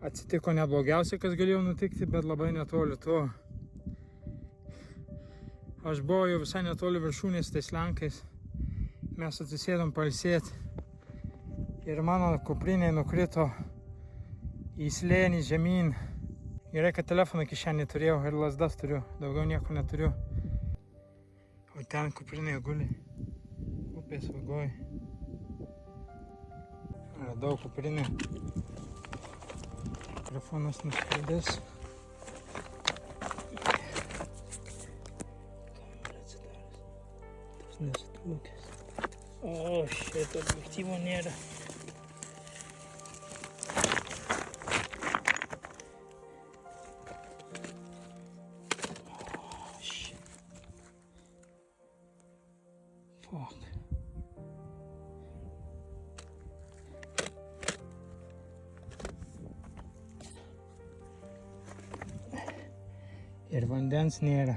Atsitiko neblogiausia, kas galėjo nutikti, bet labai netoli to. Aš buvau jau visai netoli viršūnės tais lenkais. Mes atsisėdom pailsėti. Ir mano kuprinė nukrito į slėnį žemyn. Gerai, kad telefoną kišenį turėjau ir lazdas turiu. Daugiau nieko neturiu. O ten kuprinė guli. Upės vagoj. Radau kuprinę. Telefonas nuskridęs. Kamera atsidaręs. Tas nesitrūkęs. O, šito objektyvo nėra. Oh, shit. Fuck. Ir vandens nėra.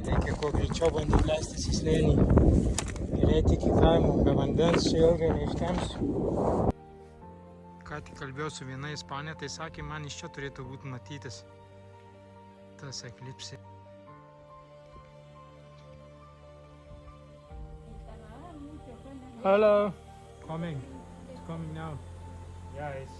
Reikia kuo greičiau bandyti leistis į slėnį. Ir eiti iki kaimo. Be vandens čia ilgai neištempsiu. Ką tik kalbėjau su viena ispanė, tai sakė, man iš čia turėtų būti matytis tas eklipsė. Hello. Coming. It's coming now. Yeah, it's